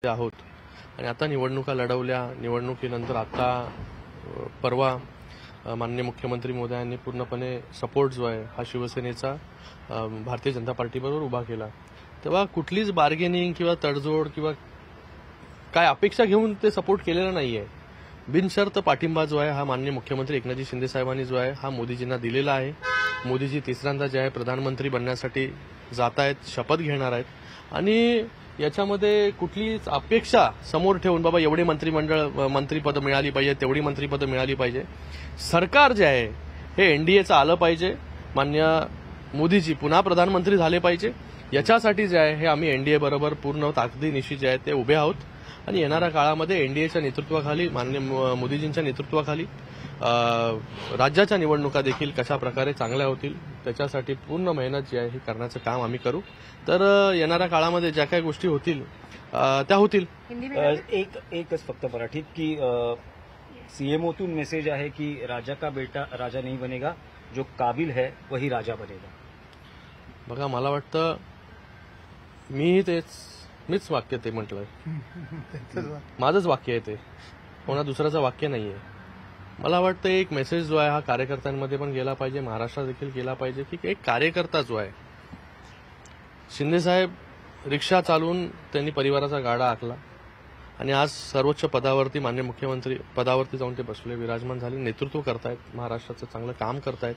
आहोत आणि आता निवडणुका लढवल्या. निवडणुकीनंतर आता परवा माननीय मुख्यमंत्री महोदयांनी पूर्णपणे सपोर्ट जो आहे हा शिवसेनेचा भारतीय जनता पार्टीबरोबर उभा केला. तेव्हा कुठलीच बार्गेनिंग किंवा तडजोड किंवा काय अपेक्षा घेऊन ते सपोर्ट केलेला नाहीये. बिनशर्त पाठिंबा जो आहे हा माननीय मुख्यमंत्री एकनाथजी शिंदे साहेबांनी जो आहे हा मोदीजींना दिलेला आहे. मोदीजी तिसऱ्यांदा जे आहे प्रधानमंत्री बनण्यासाठी जात आहेत, शपथ घेणार आहेत आणि याच्यामध्ये कुठलीच अपेक्षा समोर ठेवून बाबा एवढे मंत्रिपद मिळाली पाहिजे, तेवढी मंत्रिपद मिळाली पाहिजे. सरकार जे आहे हे एनडीएचं आलं पाहिजे. मान्य मोदीजी पुन्हा प्रधानमंत्री झाले पाहिजे. याच्यासाठी जे आहे हे आम्ही एनडीए बरोबर पूर्ण ताकदीनिशी जे आहे ते उभे आहोत आणि येणाऱ्या काळामध्ये एनडीएच्या नेतृत्वाखाली माननीय मोदीजींच्या नेतृत्वाखाली राज्याच्या निवडणुका देखील कशा प्रकारे चांगल्या होतील त्याच्यासाठी पूर्ण मेहनत जी आहे हे करण्याचं काम आम्ही करू. तर येणाऱ्या काळामध्ये ज्या काही गोष्टी होतील त्या होतील. एकच फक्त मराठीत की सीएमओतून मेसेज आहे की राजा का बेटा राजा नहीं बनेगा, जो काबिल है वही राजा बनेगा. बघा मला वाटतं मीच वाक्य ते म्हटलंय. माझंच वाक्य आहे ते, कोणा दुसऱ्याचं वाक्य नाहीये. मला वाटतं एक मेसेज जो आहे हा कार्यकर्त्यांमध्ये पण गेला पाहिजे, महाराष्ट्रात देखील गेला पाहिजे की एक कार्यकर्ता जो आहे शिंदेसाहेब रिक्षा चालवून त्यांनी परिवाराचा गाडा आखला आणि आज सर्वोच्च पदावरती माननीय मुख्यमंत्री पदावरती जाऊन ते बसले, विराजमान झाले, नेतृत्व करतायत, महाराष्ट्राचं चांगलं काम करतायत.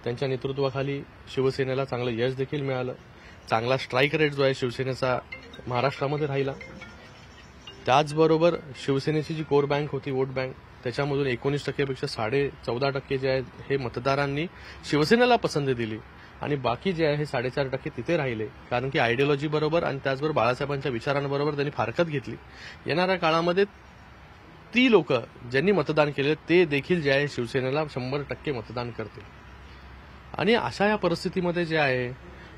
त्यांच्या नेतृत्वाखाली शिवसेनेला चांगलं यश देखील मिळालं. चांगला स्ट्राईक रेट जो आहे शिवसेनेचा महाराष्ट्रामध्ये राहिला. त्याचबरोबर शिवसेनेची जी कोर बँक होती, वोट बँक, त्याच्यामधून 19% 14.5% जे आहेत हे मतदारांनी शिवसेनेला पसंती दिली आणि बाकी जे आहे हे 4.5% तिथे राहिले. कारण की आयडियोलॉजी बरोबर आणि त्याचबरोबर बाळासाहेबांच्या विचारांबरोबर त्यांनी फारकत घेतली. येणाऱ्या काळामध्ये ती लोक ज्यांनी मतदान केले ते देखील जे आहे शिवसेनेला 100% मतदान करतील आणि अशा या परिस्थितीमध्ये जे आहे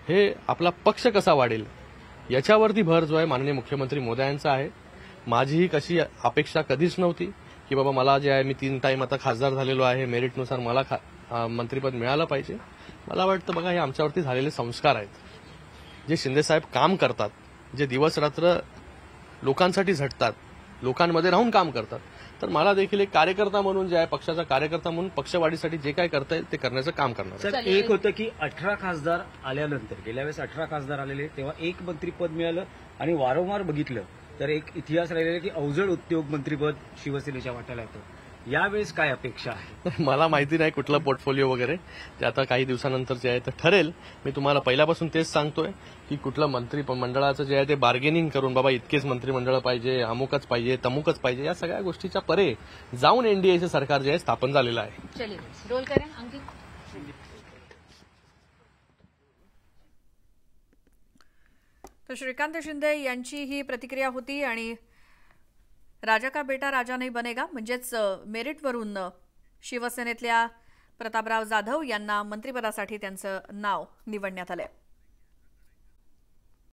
हे आपला पक्ष कसा वाढेल याच्यावरती भर जो आहे माननीय मुख्यमंत्री महोदयांचा आहे. माझीही कशी अपेक्षा कधीच नव्हती की बाबा मला जे आहे मी 3 टाइम आता खासदार झालेलो आहे, मेरिटनुसार मला मंत्रिपद मिळालं पाहिजे. मला वाटतं बघा हे आमच्यावरती झालेले संस्कार आहेत. जे शिंदेसाहेब काम करतात, जे दिवस रात्र लोकांसाठी झटतात, लोकांमध्ये राहून काम करतात, तर मला देखील एक कार्यकर्ता म्हणून जे आहे पक्षाचा कार्यकर्ता म्हणून पक्षवाढीसाठी जे काय करता येईल ते करण्याचं काम करणार. सर, एक होतं की 18 खासदार आल्यानंतर गेल्या वेळेस 18 खासदार आलेले तेव्हा एक मंत्रिपद मिळालं आणि वारंवार बघितलं तर एक इतिहास राहिलेला की अवजड उद्योग मंत्रिपद शिवसेनेच्या वाट्याला येतं. यावेळेस काय अपेक्षा आहे? मला माहिती नाही कुठलं पोर्टफोलिओ वगैरे, ते आता काही दिवसानंतर जे आहे ते ठरेल. मी तुम्हाला पहिल्यापासून तेच सांगतोय की कुठलं मंत्रिमंडळाचं जे आहे ते बार्गेनिंग करून बाबा इतकेच मंत्रिमंडळ पाहिजे, अमुकच पाहिजे, तमुकच पाहिजे, या सगळ्या गोष्टीच्या परे जाऊन एनडीएचं सरकार जे आहे स्थापन झालेलं आहे. तर श्रीकांत शिंदे यांची ही प्रतिक्रिया होती आणि राजा का बेटा राजा नाही बनेगा म्हणजेच मेरिटवरून शिवसेनेतल्या प्रतापराव जाधव यांना मंत्रिपदासाठी त्यांचं नाव निवडण्यात आलंय.